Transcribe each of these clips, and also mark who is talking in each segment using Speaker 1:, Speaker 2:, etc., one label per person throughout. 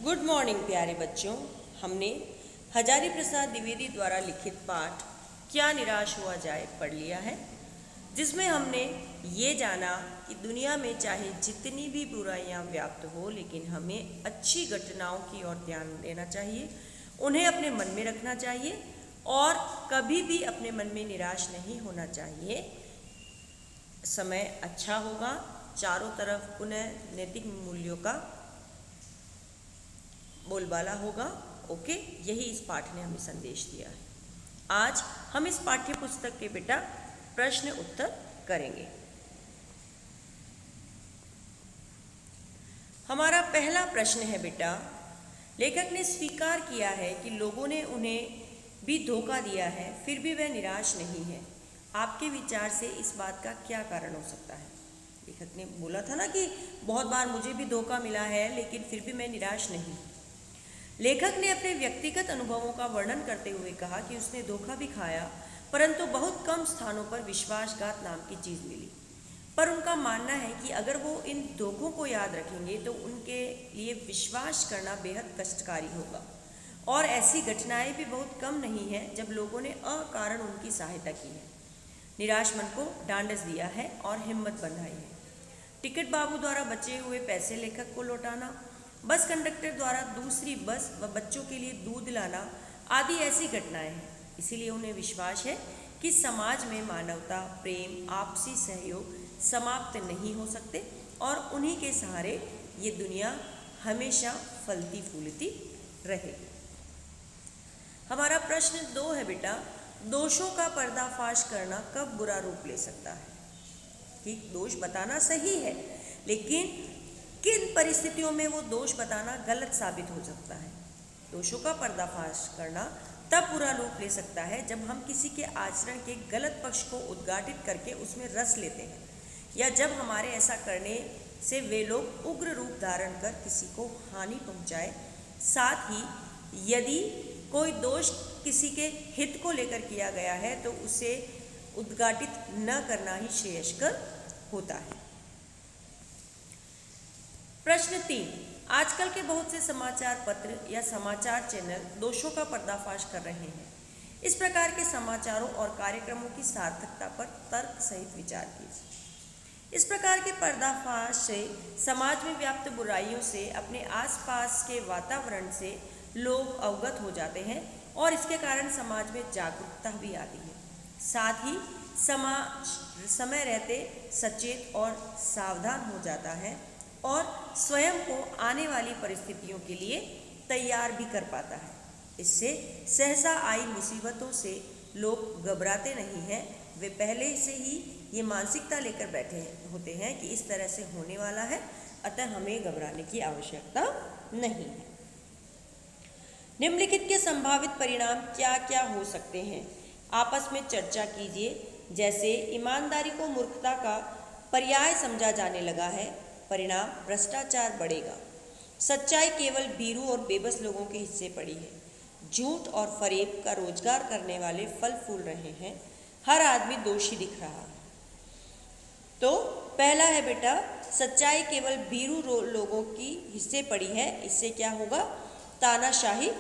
Speaker 1: Good morning प्यारे बच्चों। हमने हजारी प्रसाद द्विवेदी द्वारा लिखित पाठ क्या निराश हुआ जाए पढ़ लिया है, जिसमें हमने ये जाना कि दुनिया में चाहे जितनी भी बुराइयां व्याप्त हो, लेकिन हमें अच्छी घटनाओं की ओर ध्यान देना चाहिए, उन्हें अपने मन में रखना चाहिए और कभी भी अपने मन में निराश नहीं होना चाहिए। समय अच्छा होगा, चारों तरफ पुनः नैतिक मूल्यों का बोलबाला होगा। ओके, यही इस पाठ ने हमें संदेश दिया है। आज हम इस पाठ्य पुस्तक के बेटा प्रश्न उत्तर करेंगे। हमारा पहला प्रश्न है बेटा, लेखक ने स्वीकार किया है कि लोगों ने उन्हें भी धोखा दिया है, फिर भी वह निराश नहीं है। आपके विचार से इस बात का क्या कारण हो सकता है? लेखक ने बोला था ना कि बहुत बार मुझे भी धोखा मिला है, लेकिन फिर भी मैं निराश नहीं। लेखक ने अपने व्यक्तिगत अनुभवों का वर्णन करते हुए कहा कि उसने धोखा भी खाया, परंतु बहुत कम स्थानों पर विश्वासघात नाम की चीज़ मिली। पर उनका मानना है कि अगर वो इन धोखों को याद रखेंगे तो उनके लिए विश्वास करना बेहद कष्टकारी होगा। और ऐसी घटनाएं भी बहुत कम नहीं हैं जब लोगों ने अकारण उनकी सहायता की है, निराश मन को ढांढस दिया है और हिम्मत बढ़ाई है। टिकट बाबू द्वारा बचे हुए पैसे लेखक को लौटाना, बस कंडक्टर द्वारा दूसरी बस व बच्चों के लिए दूध लाना आदि ऐसी घटनाएं हैं। इसीलिए उन्हें विश्वास है कि समाज में मानवता, प्रेम, आपसी सहयोग समाप्त नहीं हो सकते और उन्हीं के सहारे ये दुनिया हमेशा फलती फूलती रहेगी। हमारा प्रश्न 2 है बेटा, दोषों का पर्दाफाश करना कब बुरा रूप ले सकता है? ठीक, दोष बताना सही है, लेकिन किन परिस्थितियों में वो दोष बताना गलत साबित हो सकता है? दोषों का पर्दाफाश करना तब बुरा रूप ले सकता है जब हम किसी के आचरण के गलत पक्ष को उद्घाटित करके उसमें रस लेते हैं, या जब हमारे ऐसा करने से वे लोग उग्र रूप धारण कर किसी को हानि पहुंचाए। साथ ही यदि कोई दोष किसी के हित को लेकर किया गया है तो उसे उद्घाटित न करना ही श्रेयस्कर होता है। प्रश्न 3, आजकल के बहुत से समाचार पत्र या समाचार चैनल दोषों का पर्दाफाश कर रहे हैं। इस प्रकार के समाचारों और कार्यक्रमों की सार्थकता पर तर्क सहित विचार कीजिए। इस प्रकार के पर्दाफाश से समाज में व्याप्त बुराइयों से, अपने आसपास के वातावरण से लोग अवगत हो जाते हैं और इसके कारण समाज में जागरूकता भी आती है। साथ ही समाज समय रहते सचेत और सावधान हो जाता है और स्वयं को आने वाली परिस्थितियों के लिए तैयार भी कर पाता है। इससे सहसा आई मुसीबतों से लोग घबराते नहीं हैं, वे पहले से ही ये मानसिकता लेकर बैठे होते हैं कि इस तरह से होने वाला है, अतः हमें घबराने की आवश्यकता नहीं है। निम्नलिखित के संभावित परिणाम क्या क्या हो सकते हैं? आपस में चर्चा कीजिए। जैसे ईमानदारी को मूर्खता का पर्याय समझा जाने लगा है, परिणाम भ्रष्टाचार बढ़ेगा। सच्चाई केवल भीरू और बेबस लोगों के हिस्से पड़ी है। झूठ और फरेब का रोजगार करने वाले फल फूल रहे हैं। हर आदमी दोषी दिख रहा है। तो पहला है बेटा, सच्चाई केवल भीरू लोगों की हिस्से पड़ी है। इससे क्या होगा? तानाशाही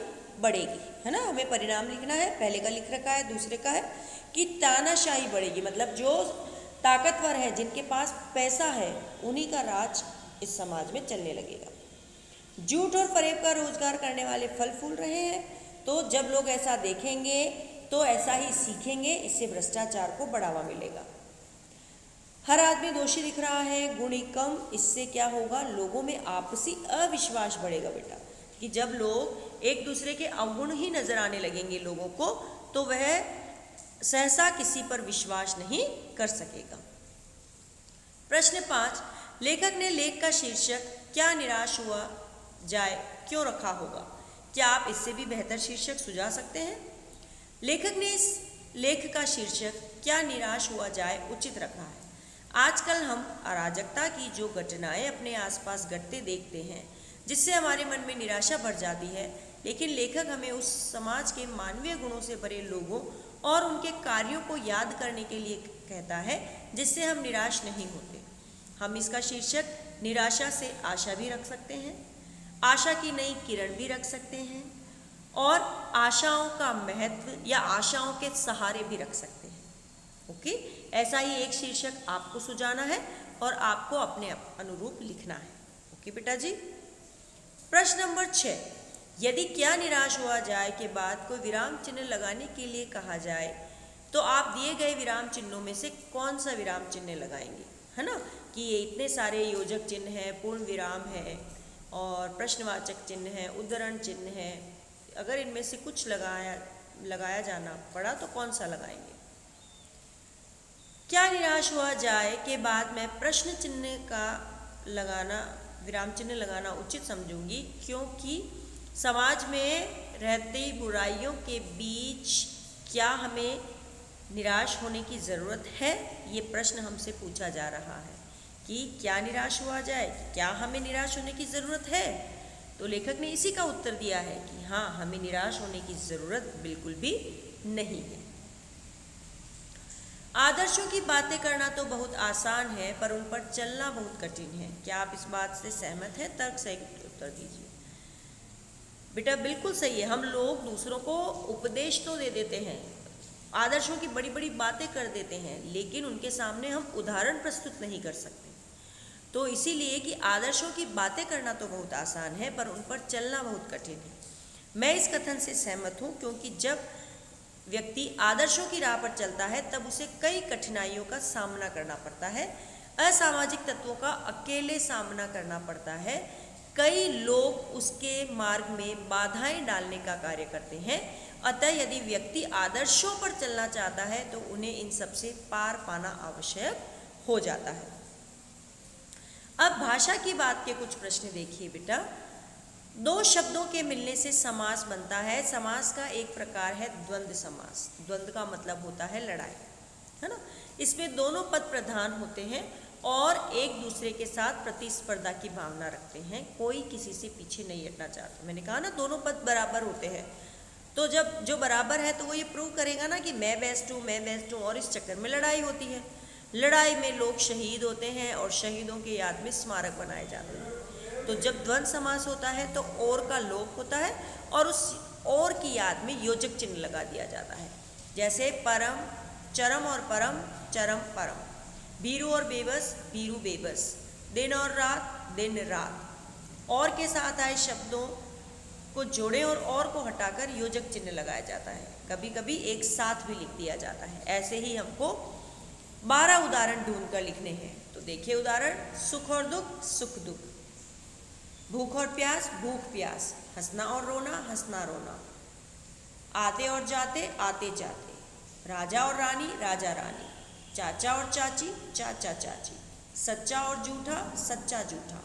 Speaker 1: बढ़ेगी, है ना। हमें परिणाम लिखना है, पहले का लिख रखा है, दूसरे का है कि तानाशाही बढ़ेगी, मतलब जो ताकतवर है, जिनके पास पैसा है, उन्हीं का राज इस समाज में चलने लगेगा। झूठ और फरेब का रोजगार करने वाले फल फूल रहे हैं, तो जब लोग ऐसा देखेंगे तो ऐसा ही सीखेंगे, इससे भ्रष्टाचार को बढ़ावा मिलेगा। हर आदमी दोषी दिख रहा है, गुणी कम, इससे क्या होगा? लोगों में आपसी अविश्वास बढ़ेगा बेटा, कि जब लोग एक दूसरे के अवगुण ही नजर आने लगेंगे लोगों को, तो वह सहसा किसी पर विश्वास नहीं कर सकेगा। प्रश्न 5, लेखक ने लेख का शीर्षक क्या निराश हुआ जाए क्यों रखा होगा? क्या आप इससे भी बेहतर शीर्षक सुझा सकते हैं? लेखक ने इस लेख का शीर्षक क्या निराश हुआ जाए उचित रखा है। आजकल हम अराजकता की जो घटनाएं अपने आसपास घटते देखते हैं, जिससे हमारे मन में निराशा भर जाती है, लेकिन लेखक हमें उस समाज के मानवीय गुणों से भरे लोगों और उनके कार्यों को याद करने के लिए कहता है, जिससे हम निराश नहीं होते। हम इसका शीर्षक निराशा से आशा भी रख सकते हैं। आशा की नई किरण भी रख सकते हैं और आशाओं का महत्व या आशाओं के सहारे भी रख सकते हैं। ओके, ऐसा ही एक शीर्षक आपको सुझाना है और आपको अपने अनुरूप लिखना है। ओके बेटा जी। प्रश्न नंबर 6, यदि क्या निराश हुआ जाए के बाद कोई विराम चिन्ह लगाने के लिए कहा जाए तो आप दिए गए विराम चिन्हों में से कौन सा विराम चिन्ह लगाएंगे, है ना, कि ये इतने सारे योजक चिन्ह हैं, पूर्ण विराम है और प्रश्नवाचक चिन्ह है, उद्धरण चिन्ह है, अगर इनमें से कुछ लगाया जाना पड़ा तो कौन सा लगाएंगे। क्या निराश हुआ जाए के बाद मैं प्रश्न चिन्ह का विराम चिन्ह लगाना उचित समझूंगी, क्योंकि समाज में रहती बुराइयों के बीच क्या हमें निराश होने की ज़रूरत है, ये प्रश्न हमसे पूछा जा रहा है कि क्या निराश हुआ जाए, क्या हमें निराश होने की ज़रूरत है। तो लेखक ने इसी का उत्तर दिया है कि हाँ, हमें निराश होने की ज़रूरत बिल्कुल भी नहीं है। आदर्शों की बातें करना तो बहुत आसान है, पर उन पर चलना बहुत कठिन है। क्या आप इस बात से सहमत हैं? तर्क सहित उत्तर दीजिए। बेटा बिल्कुल सही है। हम लोग दूसरों को उपदेश तो दे देते हैं, आदर्शों की बड़ी बड़ी बातें कर देते हैं, लेकिन उनके सामने हम उदाहरण प्रस्तुत नहीं कर सकते। तो इसीलिए कि आदर्शों की बातें करना तो बहुत आसान है, पर उन पर चलना बहुत कठिन है। मैं इस कथन से सहमत हूँ, क्योंकि जब व्यक्ति आदर्शों की राह पर चलता है तब उसे कई कठिनाइयों का सामना करना पड़ता है, असामाजिक तत्वों का अकेले सामना करना पड़ता है, कई लोग उसके मार्ग में बाधाएं डालने का कार्य करते हैं। अतः यदि व्यक्ति आदर्शों पर चलना चाहता है तो उन्हें इन सब से पार पाना आवश्यक हो जाता है। अब भाषा की बात के कुछ प्रश्न देखिए बेटा। दो शब्दों के मिलने से समास बनता है। समास का एक प्रकार है द्वंद्व समास। द्वंद्व का मतलब होता है लड़ाई, है ना। इसमें दोनों पद प्रधान होते हैं और एक दूसरे के साथ प्रतिस्पर्धा की भावना रखते हैं, कोई किसी से पीछे नहीं हटना चाहता। मैंने कहा ना, दोनों पद बराबर होते हैं, तो जब जो बराबर है तो वो ये प्रूव करेगा ना कि मैं बेस्ट हूँ, मैं बेस्ट हूँ, और इस चक्कर में लड़ाई होती है। लड़ाई में लोग शहीद होते हैं और शहीदों के याद में स्मारक बनाए जाते हैं। तो जब द्वंद्व समास होता है तो और का लोप होता है और उस और की याद में योजक चिन्ह लगा दिया जाता है। जैसे परम, चरम और परम, चरम परम, भीरू और बेबस, भीरू बेबस, दिन और रात, दिन रात। और के साथ आए शब्दों को जोड़े और को हटाकर योजक चिन्ह लगाया जाता है। कभी कभी एक साथ भी लिख दिया जाता है। ऐसे ही हमको 12 उदाहरण ढूंढ कर लिखने हैं। तो देखिए उदाहरण, सुख और दुख, सुख दुख, भूख और प्यास, भूख प्यास, हंसना और रोना, हंसना रोना, आते और जाते, आते जाते, राजा और रानी, राजा रानी, चाचा और चाची, चाचा चाची, सच्चा और झूठा, सच्चा झूठा,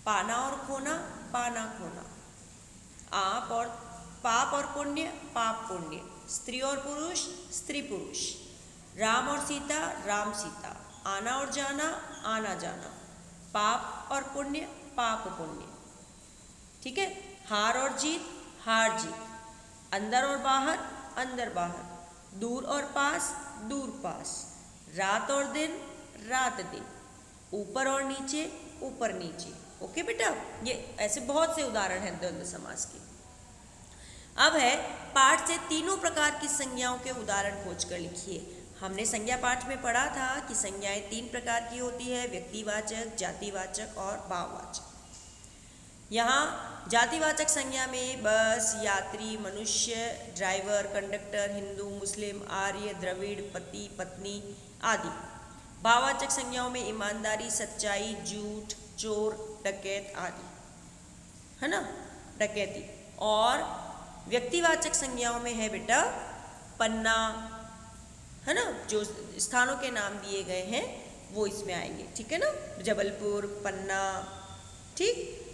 Speaker 1: पाना और खोना, पाना खोना, आप और पाप और पुण्य, पाप पुण्य, स्त्री और पुरुष, स्त्री पुरुष, राम और सीता, राम सीता, आना और जाना, आना जाना, पाप और पुण्य, पाप पुण्य। ठीक है। हार और जीत, हार जीत, अंदर और बाहर, अंदर बाहर, दूर और पास, दूर पास, रात और दिन, रात दिन, ऊपर और नीचे, ऊपर नीचे। ओके बेटा, ये ऐसे बहुत से उदाहरण हैं द्वंद्व समास के। अब है पाठ से तीनों प्रकार की संज्ञाओं के उदाहरण खोजकर लिखिए। हमने संज्ञा पाठ में पढ़ा था कि संज्ञाएं 3 प्रकार की होती है, व्यक्तिवाचक, जातिवाचक और भाववाचक। यहाँ जातिवाचक संज्ञा में बस, यात्री, मनुष्य, ड्राइवर, कंडक्टर, हिंदू, मुस्लिम, आर्य, द्रविड़, पति, पत्नी आदि। भाववाचक संज्ञाओं में ईमानदारी, सच्चाई, झूठ, चोर, डकैत आदि, है ना, डकैती। और व्यक्तिवाचक संज्ञाओं में है बेटा पन्ना, है ना, जो स्थानों के नाम दिए गए हैं वो इसमें आएंगे। ठीक है ना, जबलपुर, पन्ना। ठीक,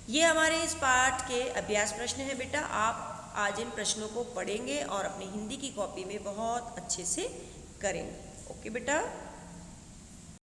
Speaker 1: ये हमारे इस पाठ के अभ्यास प्रश्न हैं बेटा। आप आज इन प्रश्नों को पढ़ेंगे और अपनी हिंदी की कॉपी में बहुत अच्छे से करेंगे। ओके बेटा।